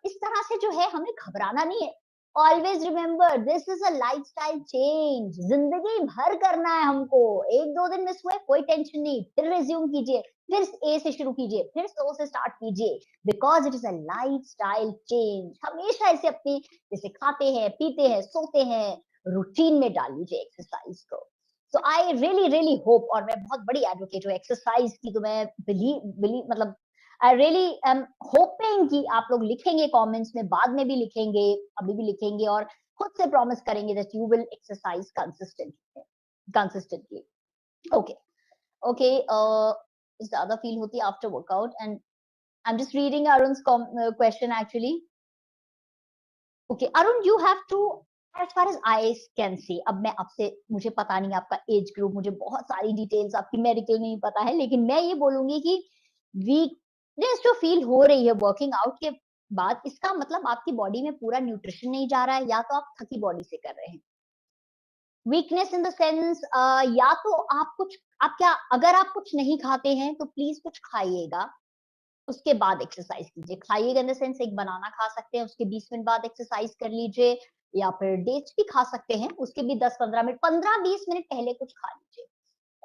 इस तरह से जो है हमें घबराना नहीं है। Always remember this is a lifestyle change, जिंदगी भर करना है हमको। 1-2 दिन मिस हुए कोई टेंशन नहीं, फिर रिज्यूम कीजिए, फिर ए से शुरू कीजिए, फिर 100 से स्टार्ट कीजिए, because it is a lifestyle change. हमेशा इसे अपनी, जैसे खाते हैं, पीते हैं, सोते हैं, रूटीन में डाल लीजिए एक्सरसाइज को। सो आई रियली रियली होप, और मैं बहुत बड़ी एडवोकेट हूँ एक्सरसाइज की, तो मैं बिलीव मतलब आई रियली एम होपिंग कि आप लोग लिखेंगे कमेंट्स में, बाद में भी लिखेंगे, अभी भी लिखेंगे, और खुद से प्रॉमिस करेंगे that you will exercise consistently. Okay okay, ज्यादा फील होती है after workout, and I am just reading Arun's question actually. Okay Arun, you have to, as far as I can see, अब मैं आपसे, मुझे पता नहीं आपका एज ग्रुप, मुझे बहुत सारी डिटेल्स आपकी मेडिकल नहीं पता है, लेकिन मैं ये बोलूंगी कि वीकनेस जो फील हो रही है वर्किंग आउट के बाद, इसका मतलब आपकी बॉडी में पूरा न्यूट्रिशन नहीं जा रहा है, या तो आप थकी बॉडी से कर रहे हैं। वीकनेस इन द सेंस, या तो आप कुछ, आप क्या, अगर आप कुछ नहीं खाते हैं तो प्लीज कुछ खाइएगा, उसके बाद एक्सरसाइज कीजिए। खाइएगा इन द सेंस, एक बनाना खा सकते हैं, उसके 20 मिनट बाद एक्सरसाइज कर लीजिए, या फिर डेट्स भी खा सकते हैं, उसके भी 10-15 मिनट, 15-20 मिनट पहले कुछ खा लीजिए।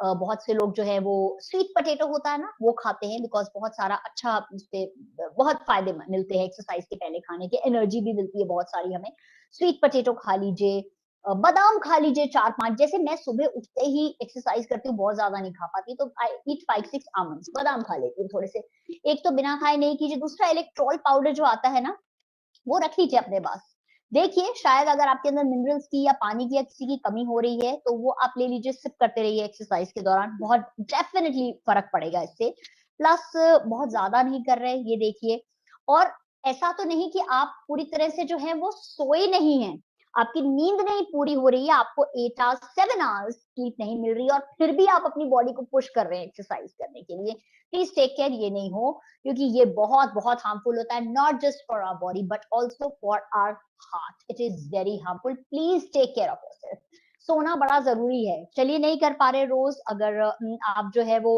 बहुत से लोग जो है वो स्वीट पोटैटो होता है ना, वो खाते हैं बिकॉज़ बहुत सारा अच्छा उसपे बहुत फ़ायदे मिलते हैं एक्सरसाइज़ के पहले खाने के, एनर्जी भी मिलती है बहुत सारी हमें। स्वीट पोटैटो खा लीजिए, बादाम खा लीजिए 4-5, जैसे मैं सुबह उठते ही एक्सरसाइज़ करती हूँ, बहुत ज़्यादा नहीं खा पाती, तो आई ईट 5-6 आलमंड्स, बादाम खा लेती हूँ थोड़े से। एक तो बिना खाए नहीं कीजिए, दूसरा इलेक्ट्रॉल पाउडर जो आता है ना, वो रख लीजिए अपने पास। देखिए, शायद अगर आपके अंदर मिनरल्स की या पानी की या किसी की कमी हो रही है, तो वो आप ले लीजिए, सिप करते रहिए एक्सरसाइज़ के दौरान, बहुत डेफ़िनिटली फ़र्क पड़ेगा इससे। प्लस बहुत ज़्यादा नहीं कर रहे, ये देखिए। और ऐसा तो नहीं कि आप पूरी तरह से जो है वो सोए नहीं हैं, आपकी नींद नहीं पूरी हो रही है, आपको 8 आवर्स, 7 आवर्स स्लीप नहीं मिल रही है और फिर भी आप अपनी बॉडी को पुश कर रहे हैं एक्सरसाइज़ करने के लिए। प्लीज़ टेक केयर, ये नहीं हो, क्योंकि ये बहुत हार्मफुल होता है, not just for our body but also for our heart. It is very harmful. Please take care of yourself. सोना बड़ा जरूरी है। चलिए, नहीं कर पा रहे रोज, अगर आप जो है वो,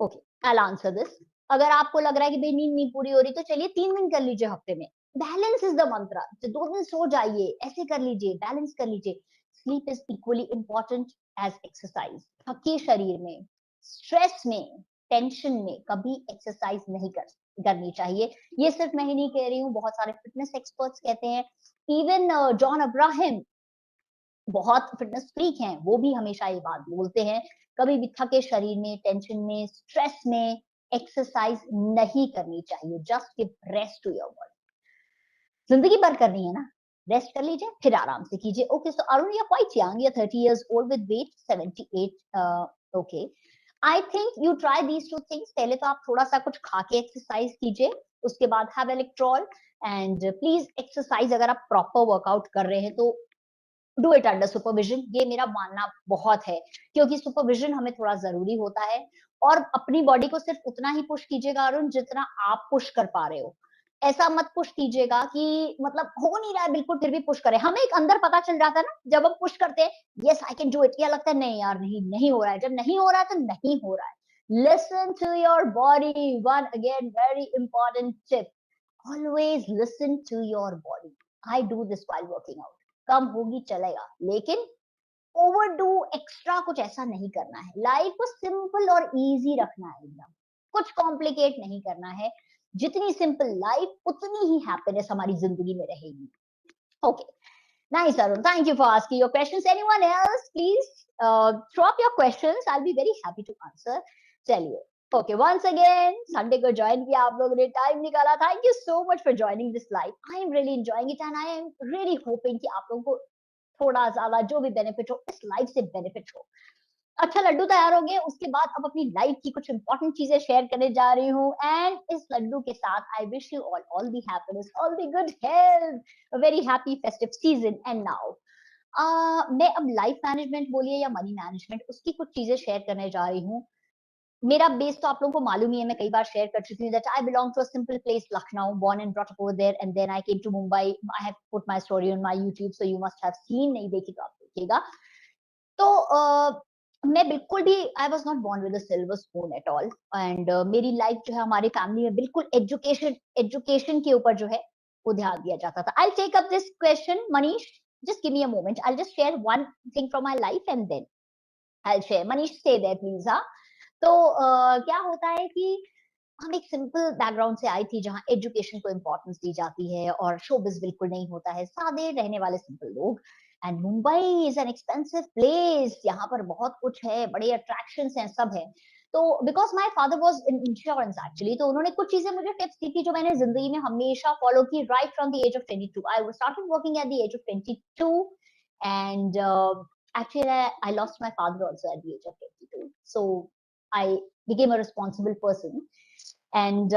ओके, आई आंसर दिस। अगर आपको लग रहा है कि भाई नींद नहीं पूरी हो रही, तो चलिए 3 दिन कर लीजिए हफ्ते में। बैलेंस इज द मंत्र। तो 2 दिन सो जाइए, ऐसे कर लीजिए, बैलेंस कर लीजिए। Sleep is equally important as exercise. थके शरीर में, स्ट्रेस में, टेंशन में कभी एक्सरसाइज नहीं करनी चाहिए। ये सिर्फ मैं ही नहीं कह रही हूँ, बहुत सारे फिटनेस एक्सपर्ट्स कहते हैं। इवन जॉन अब्राहम बहुत फिटनेस फ्रीक हैं, वो भी हमेशा ये बात बोलते हैं, कभी भी थके शरीर में, टेंशन में, स्ट्रेस में एक्सरसाइज नहीं करनी चाहिए। Just give rest to your body. जिंदगी भर करनी है ना, रेस्ट कर लीजिए, फिर आराम से कीजिए। Okay, so Arun, you are quite young, you are 30 years old with weight 78। Okay, I think you try these two things. पहले तो आप थोड़ा सा कुछ खा के एक्सरसाइज कीजिए, उसके बाद have Electral. And please exercise अगर आप प्रॉपर वर्कआउट कर रहे हैं तो डू इट अंडर सुपरविजन। ये मेरा मानना बहुत है, क्योंकि सुपरविजन हमें थोड़ा जरूरी होता है। और अपनी बॉडी को सिर्फ उतना ही पुश कीजिएगा अरुण, जितना आप पुश कर पा रहे हो। ऐसा मत पुश कीजिएगा कि मतलब हो नहीं रहा है बिल्कुल फिर भी पुश करें। हमें एक अंदर पता चल जाता है ना, जब हम पुश करते हैं, yes I can do it, या लगता है नहीं यार, नहीं नहीं हो रहा है। जब नहीं हो रहा है तो नहीं हो रहा है। Listen to your body. One again very important tip, always listen to your body. I do this while working out. कम होगी चलेगा, लेकिन ओवरडू एक्स्ट्रा कुछ ऐसा नहीं करना है। लाइफ को सिंपल और इजी रखना है, एकदम कुछ कॉम्प्लिकेट नहीं करना है। जितनी सिंपल लाइफ, उतनी ही हैप्पीनेस हमारी जिंदगी में रहेगी। Okay, nice Arun, thank you for asking your questions. Anyone else please throw up your questions, I will be very happy to answer. चलिए, ओके, वंस अगेन संडे को ज्वाइन किया, आप लोगों ने टाइम निकाला, thank you so much for joining this live. I am really enjoying it and I am really hoping कि आप लोगों को थोड़ा ज्यादा जो भी बेनिफिट हो, इस लाइफ से बेनिफिट हो। अच्छा, लड्डू तैयार हो गए, उसके बाद अब अपनी लाइफ की कुछ इंपॉर्टेंट चीजें शेयर करने जा रही हूँ। एंड इस लड्डू के साथ I wish you all the happiness, all the good health, a very happy festive season. And now मैं अब लाइफ मैनेजमेंट बोलिए या मनी मैनेजमेंट, उसकी कुछ चीजें शेयर करने जा रही हूँ। मेरा बेस तो आप लोगों को मालूम ही है, मैं कई बार शेयर कर चुकी हूँ that I belong to a simple place Lucknow, born and brought up over there, and then I came to Mumbai. I have put my story on my YouTube, so you must have seen, नहीं देखी तो आप देखिएगा। तो मैं बिल्कुल भी I was not born with a silver spoon at all. And मेरी लाइफ जो है हमारी फैमिली में बिल्कुल एजुकेशन के ऊपर जो है वो ध्यान दिया जाता था। I take up this question Manish, just give me a moment, I just share one thing from my life and then I share. Manish stay there please. हाँ, तो क्या होता है कि हम एक सिंपल बैकग्राउंड से आई थी, जहाँ एजुकेशन को इम्पोर्टेंस दी जाती है और शोबिज बिल्कुल नहीं होता है, सादे रहने वाले सिंपल लोग। And Mumbai is an expensive place, यहाँ पर बहुत कुछ है, बड़े अट्रैक्शंस हैं, सब है। तो because my father was in insurance actually, तो उन्होंने कुछ चीजें मुझे टिप्स दी थी जो मैंने जिंदगी में हमेशा फॉलो की right from the age of 22। I started working at the age of 22 and actually I lost my father also at the age of 22, so I became a responsible person. And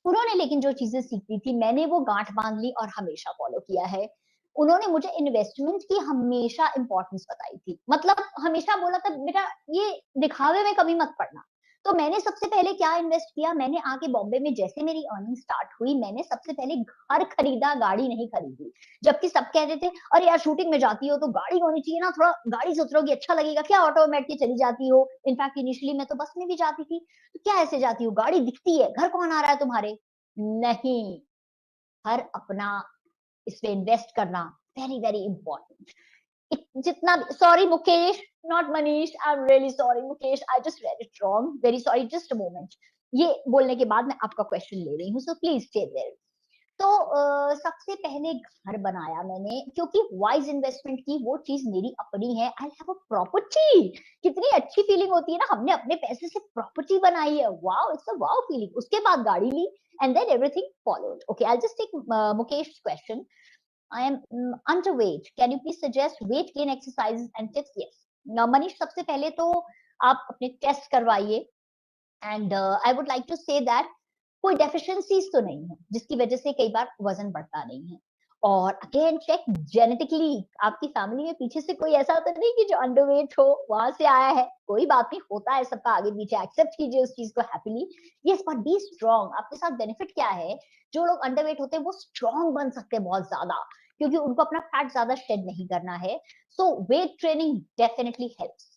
उन्होंने लेकिन जो चीजें सीखी थी, मैंने वो गांठ बांध ली और हमेशा फॉलो किया है। उन्होंने मुझे इन्वेस्टमेंट की हमेशा इंपॉर्टेंस बताई थी, मतलब हमेशा बोला था बेटा ये दिखावे में कभी मत पड़ना। तो मैंने सबसे पहले क्या इन्वेस्ट किया, मैंने आके बॉम्बे में जैसे मेरी अर्निंग स्टार्ट हुई, मैंने सबसे पहले घर खरीदा, गाड़ी नहीं खरीदी। जबकि सब कहते थे अरे यार शूटिंग में जाती हो तो गाड़ी होनी चाहिए ना, थोड़ा गाड़ी से उतरोगी अच्छा लगेगा, क्या ऑटो में बैठ के चली जाती हो। इनफैक्ट इनिशियली मैं तो बस में भी जाती थी, तो क्या ऐसे जाती हो, गाड़ी दिखती है, घर कौन आ रहा है तुम्हारे। नहीं, हर अपना इस पे इन्वेस्ट करना वेरी वेरी इंपॉर्टेंट। जितना sorry Mukesh, not Manish, I am really sorry Mukesh, I just read it wrong, very sorry, just a moment. ये बोलने के बाद मैं आपका क्वेश्चन ले रही हूँ, सो प्लीज स्टे देयर। तो सबसे पहले घर बनाया मैंने, क्योंकि वाइज इन्वेस्टमेंट की वो चीज मेरी अपनी है। I have a property. कितनी अच्छी फीलिंग होती है ना, हमने अपने पैसे से प्रॉपर्टी बनाई है, wow, it's a wow feeling. उसके बाद गाड़ी ली and then everything followed. Okay, I just take Mukesh question. I am underweight, can you please suggest weight gain exercises and tips? Yes. Now Manish, सबसे पहले तो आप अपने टेस्ट करवाइए, and I would like to say that कोई deficiencies तो नहीं है जिसकी वजह से कई बार वजन बढ़ता नहीं है। और अगेन चेक जेनेटिकली, आपकी फैमिली में पीछे से कोई ऐसा तो नहीं कि जो अंडरवेट हो वहां से आया है। कोई बात नहीं, होता है सबका आगे पीछे, एक्सेप्ट कीजिए उस चीज को happily. Yes, but B strong. आपके साथ बेनिफिट क्या है, जो लोग अंडरवेट होते हैं वो स्ट्रांग बन सकते हैं बहुत ज्यादा, क्योंकि उनको अपना फैट ज्यादा शेड नहीं करना है। So weight training definitely helps.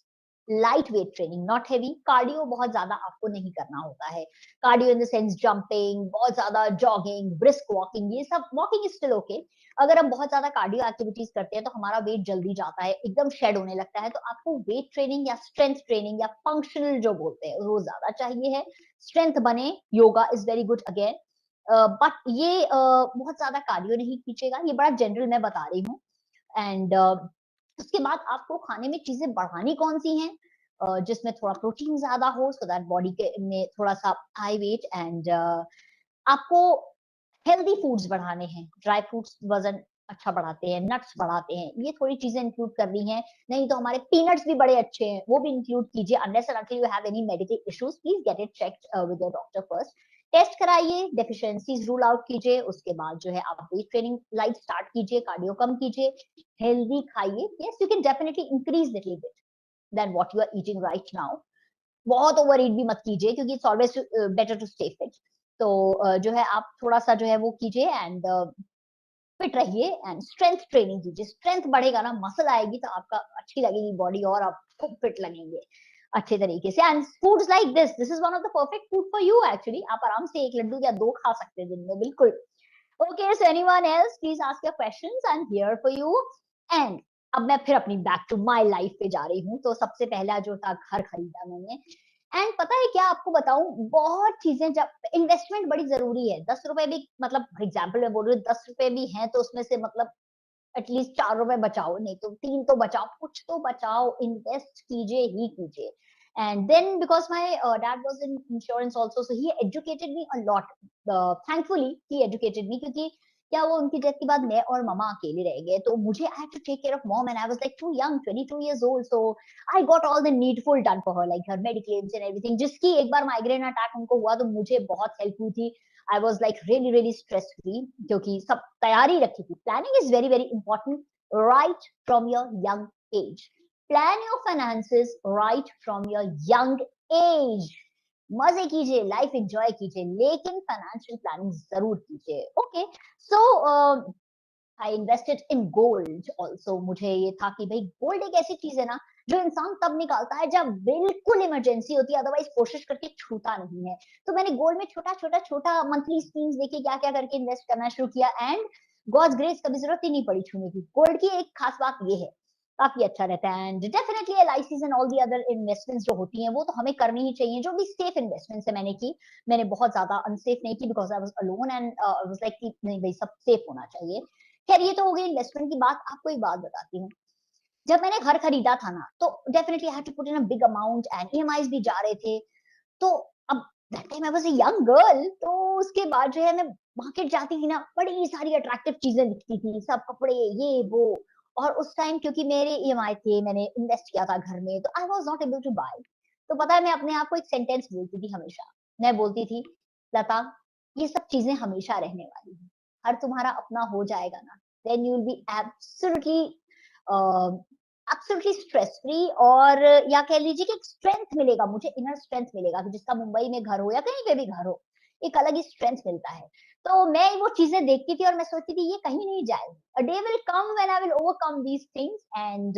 Light weight training, not heavy. Cardio बहुत ज्यादा आपको नहीं करना होता है। Cardio in the sense jumping, बहुत ज्यादा जॉगिंग, ब्रिस्क वॉकिंग, ये सब। Walking is still okay. अगर हम बहुत ज्यादा कार्डियो एक्टिविटीज करते हैं तो हमारा वेट जल्दी जाता है, एकदम शेड होने लगता है। तो आपको वेट ट्रेनिंग या स्ट्रेंथ ट्रेनिंग या फंक्शनल जो बोलते हैं वो ज्यादा चाहिए है। स्ट्रेंथ बने, yoga is very good again. But ये बहुत ज्यादा कार्डियो नहीं कीजिएगा, ये बड़ा जनरल मैं बता रही हूँ। एंड उसके बाद आपको खाने में चीजें बढ़ानी कौन सी हैं, जिसमें थोड़ा प्रोटीन ज्यादा हो, सो दैट बॉडी के में थोड़ा सा हाई वेट। एंड आपको हेल्दी फूड्स बढ़ाने हैं। ड्राई फ्रूट्स वजन अच्छा बढ़ाते हैं, नट्स बढ़ाते हैं, ये थोड़ी चीजें इंक्लूड करनी है। नहीं तो हमारे पीनट्स भी बड़े अच्छे हैं, वो भी इंक्लूड कीजिए। Unless and until you have any medical issues, please get it checked with your doctor first. Test कराइए, डेफिशिएंसीज रूल आउट कीजिए। उसके बाद जो है आप वेट ट्रेनिंग लाइट स्टार्ट कीजिए, कार्डियो कम कीजिए, हेल्दी खाइए। Yes, you can definitely increase little bit than what you are eating right now. बहुत ओवर ईट भी मत कीजिए, क्योंकि it's always better to stay fit. तो जो है आप थोड़ा सा जो है वो कीजिए, एंड फिट रहिए, एंड स्ट्रेंथ ट्रेनिंग कीजिए। स्ट्रेंथ बढ़ेगा ना, मसल आएगी तो आपका अच्छी लगेगी बॉडी, और आप खूब फिट लगेंगे अच्छे तरीके से। And foods like this is one of the perfect food for you actually. आप आराम से एक लड्डू या दो खा सकते हैं दिन में, बिल्कुल। Okay, so anyone else please ask your questions, I am here for you. And अब मैं फिर अपनी बैक टू माय लाइफ पे जा रही हूँ। तो सबसे पहला जो था, घर खरीदा मैंने। एंड पता है क्या आपको बताऊं, बहुत चीजें, जब इन्वेस्टमेंट बड़ी जरूरी है। 10 रुपए भी, मतलब फॉर एग्जाम्पल मैं बोल रही हूँ, 10 रुपए भी हैं तो उसमें से मतलब एटलीस्ट 4 रुपए बचाओ, नहीं तो 3 तो बचाओ, कुछ तो बचाओ, इन्वेस्ट कीजिए ही कीजिए। And then because my dad was in insurance also, so he educated me a lot. Thankfully he educated me, क्योंकि क्या वो उनकी डेथ के बाद मैं और ममा अकेले रह गए, तो मुझे I have to take care of mom, and I was like too young, 22 years old, so I got all the needful done for her, like her mediclaims and everything। जिसकी एक बार माइग्रेन अटैक उनको हुआ तो मुझे बहुत help हुई थी। I was like really really stress free, क्योंकि सब तैयारी रखी थी। Planning is very very important right from your young as. Plan your finances right from your young as. मजे कीजिए, लाइफ एंजॉय कीजिए, लेकिन फाइनेंशियल प्लानिंग जरूर कीजिए। Okay, so I invested in gold also. मुझे ये था कि भाई गोल्ड एक ऐसी चीज है ना जो इंसान तब निकालता है जब बिल्कुल इमरजेंसी होती है, अदरवाइज कोशिश करके छूता नहीं है। तो मैंने गोल्ड में छोटा छोटा छोटा मंथली स्कीम्स देखी, क्या क्या करके इन्वेस्ट करना शुरू किया, एंड गॉड्स ग्रेस कभी जरूरत ही नहीं पड़ी छूने की। गोल्ड की एक खास बात ये है, काफी अच्छा रहता है। And definitely LICs and all the other investments जो होती हैं वो तो हमें करनी ही चाहिए, जो भी सेफ इन्वेस्टमेंट्स है मैंने की। मैंने बहुत ज्यादा अनसेफ नहीं की, because I was alone, and I was like नहीं भाई, सब सेफ होना चाहिए। खैर, ये तो हो गई इन्वेस्टमेंट की बात। आपको एक बात बताती हूँ, जब मैंने घर खरीदा था ना, तो definitely I had to put in a big amount, and EMIs भी जा रहे थे। तो अब that time I was a young girl, तो उसके बाद जो है मैं मार्केट जाती थी ना, बड़ी सारी अट्रैक्टिव चीजें दिखती थी, सब कपड़े ये वो। और उस टाइम क्योंकि मेरे ईएमआई थे, मैंने इन्वेस्ट किया था घर में, तो I was not able to buy. तो पता है, मैं अपने आप को एक सेंटेंस बोलती थी हमेशा। मैं बोलती थी, लता, ये सब चीजें हमेशा रहने वाली है, हर तुम्हारा अपना हो जाएगा ना, then you will be absolutely absolutely stress free. और या कह लीजिए कि एक स्ट्रेंथ मिलेगा मुझे, इनर स्ट्रेंथ मिलेगा, कि जिसका मुंबई में घर हो या कहीं पे भी घर हो, एक अलग ही स्ट्रेंथ मिलता है। तो मैं वो चीजें देखती थी और मैं सोचती थी ये कहीं नहीं जाएगी। A day will come when I will overcome these things, and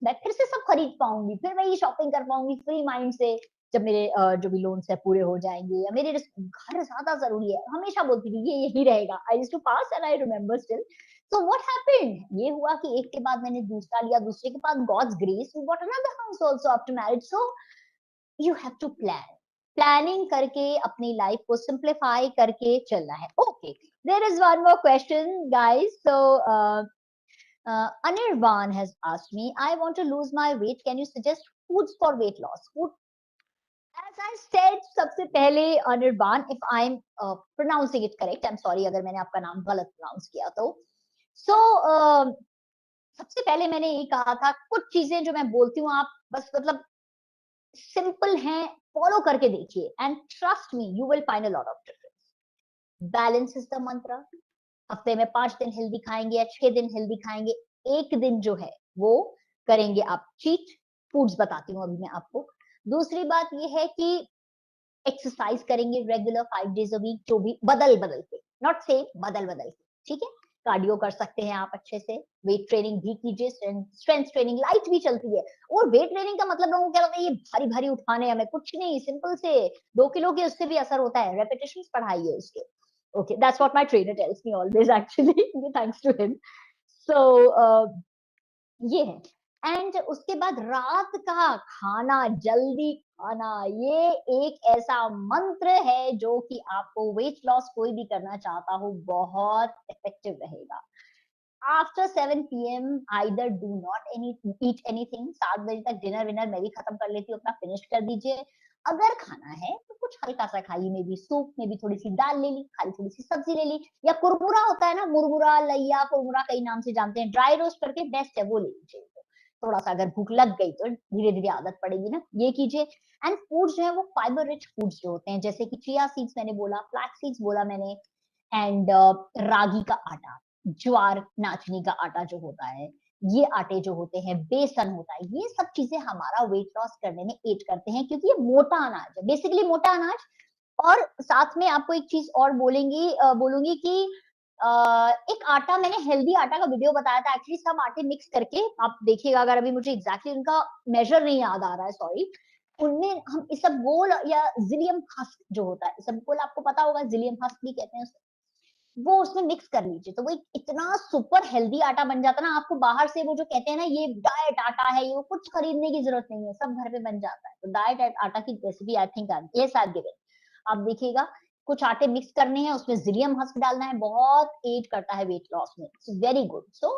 मैं फिर से सब खरीद पाऊंगी, फिर मैं ये शॉपिंग कर पाऊंगी फ्री माइंड से। जब मेरे जो भी लोन्स है पूरे हो जाएंगे, या मेरे घर ज्यादा जरूरी है, हमेशा बोलती थी ये यही रहेगा। I used to pass and I remember still. So what happened, ये हुआ कि एक के बाद मैंने दूसरा लिया, दूसरे के बाद God's grace we got another house also after marriage. So you have to plan, planning करके अपनी लाइफ को सिंप्लीफाई करके चलना है। Okay, there is one more question guys. So Anirban has asked me, I want to lose my weight, can you suggest foods for weight loss? Food, as I said, सबसे पहले Anirban, if I'm pronouncing it correct, I'm sorry अगर मैंने आपका नाम गलत pronounce किया तो। So सबसे पहले मैंने ये कहा था, कुछ चीजें जो मैं बोलती हूँ आप बस मतलब सिंपल हैं, फॉलो करके देखिए, and trust me you will find a lot of difference. Balance is the मंत्र। हफ्ते में 5 दिन हेल्दी खाएंगे या 6 दिन हेल्दी खाएंगे, एक दिन जो है वो करेंगे आप चीट फूड्स, बताती हूँ अभी मैं आपको। दूसरी बात ये है कि एक्सरसाइज करेंगे रेगुलर 5 डेज अ वीक, जो भी बदल बदल के, नॉट सेम, बदल बदल के, ठीक है। कार्डियो कर सकते हैं आप अच्छे से, वेट ट्रेनिंग भी कीजिए, स्ट्रेंथ ट्रेनिंग लाइट भी चलती है। और वेट ट्रेनिंग का मतलब लोगों को क्या लगता है ये भारी भारी उठाने, हमें कुछ नहीं, सिंपल से 2 किलो के उससे भी असर होता है, रेपिटेशंस बढ़ाइए उसके। Okay, that's what my trainer tells me always actually, thanks to him. So ये है। एंड उसके बाद रात का खाना, जल्दी खाना, ये एक ऐसा मंत्र है जो कि आपको वेट लॉस कोई भी करना चाहता हो बहुत इफेक्टिव रहेगा। After 7 PM either do not eat anything, 7 बजे तक डिनर विनर मैं भी खत्म कर लेती हूँ अपना, फिनिश कर दीजिए। अगर खाना है तो कुछ हल्का सा खाइए, में भी सूप में भी थोड़ी सी दाल ले ली, खाली थोड़ी सी सब्जी ले ली, या कुरमुरा होता है ना, मुरमुरा, लैया कुरमुरा कई नाम से जानते हैं, ड्राई रोस्ट करके बेस्ट है, वो ले लीजिए। थोड़ा सा अगर भूख लग गई तो धीरे धीरे आदत पड़ेगी ना, ये कीजिए। एंड फूड्स जो है वो फाइबर रिच फूड्स जो होते हैं, जैसे कि चिया सीड्स मैंने बोला, फ्लैक्स सीड्स बोला मैंने, एंड रागी का आटा, ज्वार नाचनी का आटा जो होता है, ये आटे जो होते हैं, बेसन होता है, ये सब चीजें हमारा वेट लॉस करने में एड करते हैं, क्योंकि ये मोटा अनाज है, बेसिकली मोटा अनाज। और साथ में आपको एक चीज और बोलूंगी कि एक आटा, मैंने हेल्दी आटा का वीडियो बताया था एक्चुअली, सब आटे मिक्स करके आप देखिएगा, अगर अभी मुझे एग्जैक्टली उनका मेजर नहीं याद आ रहा है, सॉरी। उनमें हम इसबगोल या जिलियम हस्क जो होता है, इसबगोल आपको पता होगा, जिलियम हस्क भी कहते हैं, वो उसमें मिक्स कर लीजिए, तो वो इतना सुपर हेल्दी आटा बन जाता है ना। आपको बाहर से वो जो कहते हैं ना ये डाइट आटा है, ये कुछ खरीदने की जरूरत नहीं है, सब घर पे बन जाता है। तो डाइट आटा की रेसिपी आई थिंक ये शायद गिवन, आप देखिएगा, कुछ आटे मिक्स करने हैं, उसमें जिलियम हस्क डालना है, बहुत एड करता है वेट लॉस में, इट्स वेरी गुड। सो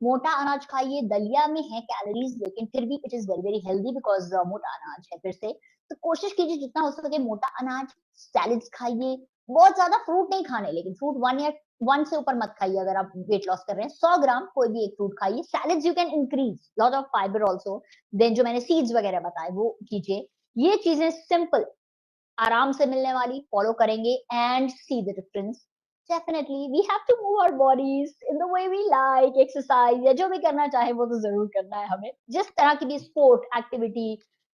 मोटा अनाज खाइए, दलिया में है कैलोरीज, लेकिन फिर भी it is very very healthy because मोटा अनाज है फिर से। तो कोशिश कीजिए जितना हो सके मोटा अनाज, सैलेड्स खाइए, बहुत ज्यादा फ्रूट नहीं खाने, लेकिन फ्रूट 1 से ऊपर मत खाइए अगर आप वेट लॉस कर रहे हैं। 100 ग्राम कोई भी एक फ्रूट खाइए। Salads you can increase lot of fiber also. Then जो मैंने सीड्स वगैरह बताए वो कीजिए। ये चीजें सिंपल, आराम से मिलने वाली, फॉलो करेंगे and see the difference. Definitely we have to move our bodies in the way we like, exercise या जो भी करना चाहे वो तो जरूर करना है हमें, जिस तरह की भी sport activity,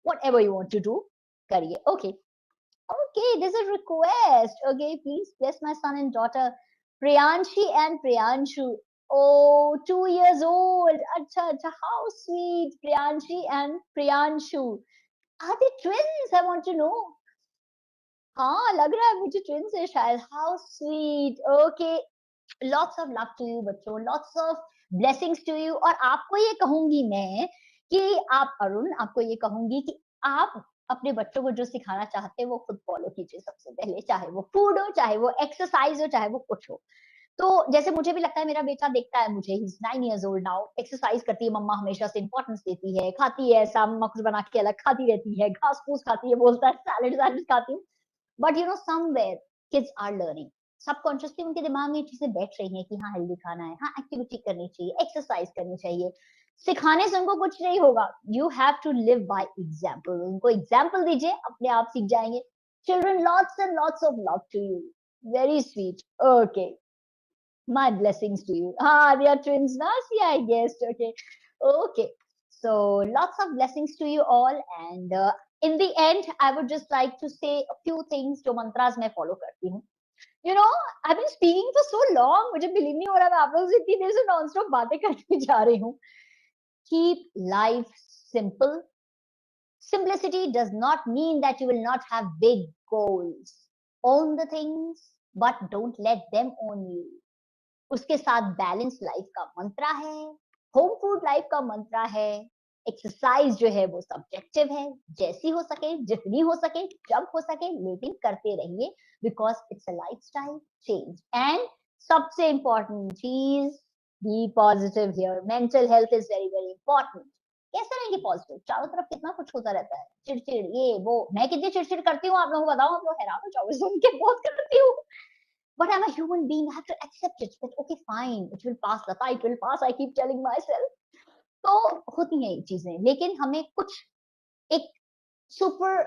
whatever you want to do, करिए। Okay, okay, there's a request. Okay, please bless my son and daughter, Priyanshi and Priyanshu. Oh, 2 years old. Acha, acha, how sweet, Priyanshi and Priyanshu. Are they twins? I want to know. हाँ, लग रहा है मुझे twins है शायद. How sweet. Okay, lots of love to you बच्चों, lots of blessings to you. और आपको ये कहूंगी मैं कि आप अरुण, आपको ये कहूंगी कि आप अपने बच्चों को जो सिखाना चाहते हैं वो खुद फॉलो कीजिए सबसे पहले, चाहे वो फूड हो, चाहे वो एक्सरसाइज हो, चाहे वो कुछ हो। तो जैसे मुझे भी लगता है, मेरा बेटा देखता है मुझे, he is 9 years old now, exercise करती है मम्मा, हमेशा से इंपॉर्टेंस देती है, खाती है ऐसा, मम्मा कुछ बना के अलग खाती रहती है, घास फूस खाती है, बोलता है सैलेड सैलेड खाती हूँ। But you know somewhere kids are learning, subconsciously उनके दिमाग में ये चीजें बैठ रही हैं कि हाँ हेल्दी खाना है, हाँ एक्टिविटी करनी चाहिए, एक्सरसाइज करनी चाहिए। सिखाने से उनको कुछ नहीं होगा, you have to live by example, उनको एग्जाम्पल दीजिए, अपने आप सीख जाएंगे। Children, lots and lots of love to you, very sweet. Okay, my blessings to you. Ah, they are twins now, see, I guessed. Okay, okay, so lots of blessings to you all, and in the end I would just like to say a few things जो mantras मैं follow करती हूँ। You know, I've been speaking for so long, मुझे believe नहीं हो रहा, मैं आप लोगों से इतनी देर से non-stop बातें करके जा रही हूँ। Keep life simple, Simplicity does not mean that you will not have big goals. Own the things, but don't let them own you. उसके साथ बैलेंस लाइफ का मंत्रा है, होम फूड लाइफ का मंत्रा है, एक्सरसाइज जो है वो सब्जेक्टिव है, जैसी हो सके, जितनी हो सके, जब हो सके, लेकिन करते रहिए, because it's a lifestyle change. And सबसे इंपॉर्टेंट चीज, be positive here. Mental health is very very important. कैसे रहेंगे पॉजिटिव? चारों तरफ कितना कुछ होता रहता है, चिड़चिड़, ये वो. मैं कितनी चिड़चिड़ करती हूँ आप लोगों को बताऊं, आप लोग हैरान हो जाओगे सुन के, बहुत करती हूँ. But I'm a human being. I have to accept it. That okay, fine, it will pass. Lata, it will pass. I keep telling myself. तो होती हैं ये चीजें, लेकिन हमें कुछ एक सुपर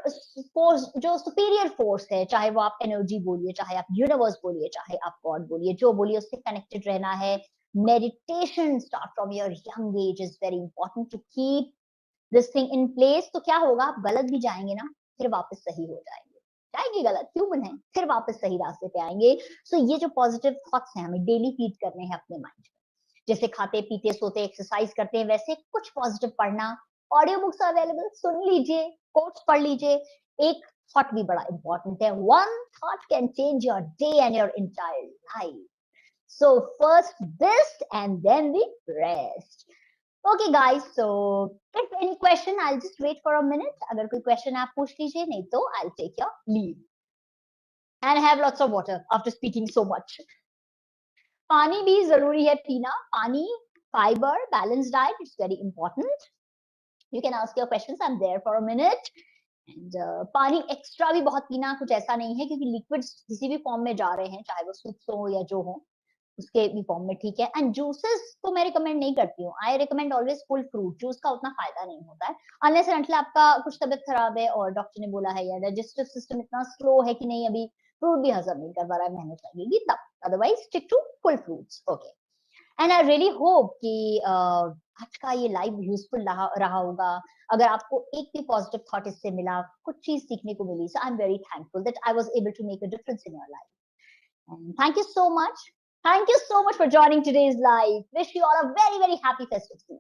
फोर्स, जो सुपीरियर फोर्स है, चाहे वो आप एनर्जी बोलिए, चाहे आप यूनिवर्स बोलिए, चाहे आप गॉड बोलिए, जो बोलिए, उससे कनेक्टेड रहना है. Meditation start from your young age is very important to keep this thing in place. तो क्या होगा, आप गलत भी जाएंगे ना, फिर वापस सही हो जाएंगे. जाएंगे गलत, ह्यूमन है, फिर वापस सही रास्ते पे आएंगे. सो ये जो पॉजिटिव थॉट्स हैं, हमें डेली फीड करने हैं अपने माइंड में. जैसे खाते पीते सोते एक्सरसाइज करते हैं, वैसे कुछ पॉजिटिव पढ़ना. ऑडियो बुक्स अवेलेबल, सुन लीजिए, कोट्स पढ़ लीजिए. एक थॉट भी बड़ा इंपॉर्टेंट है. One thought can change your day and your entire life. So first this and then the rest. Okay guys, so if any question, I'll just wait for a minute. अगर कोई question आप पूछ लीजिए, नहीं तो I'll take your leave. And have lots of water after speaking so much. पानी भी जरूरी है पीना. पानी, fiber, balanced diet, it's very important. You can ask your questions. I'm there for a minute. And पानी एक्स्ट्रा भी बहुत पीना कुछ ऐसा नहीं है, क्योंकि लिक्विड्स किसी भी फॉर्म में जा रहे हैं, चाहे वो सूप्स हो या जो हो, उसके भी फॉर्म में ठीक है. एंड जूसेस तो मैं रिकमेंड नहीं करती हूँ. I recommend always full fruit juice. का उतना फायदा नहीं होता है अनलेस एंड अनटिल आपका कुछ तबियत खराब है और डॉक्टर ने बोला है या डाइजेस्टिव सिस्टम इतना स्लो है कि नहीं, अभी फ्रूट भी हजम नहीं कर पा रहा है, मेहनत लगेगी तब. Otherwise stick to full fruits. Okay. And I really hope कि आज का ये लाइव यूजफुल रहा होगा. अगर आपको एक भी पॉजिटिव थॉट इससे मिला, कुछ चीज सीखने को मिली, so I am very thankful that I was able to make a difference in your life. And thank you so much. Thank you so much for joining today's live. Wish you all a very, very happy festive season.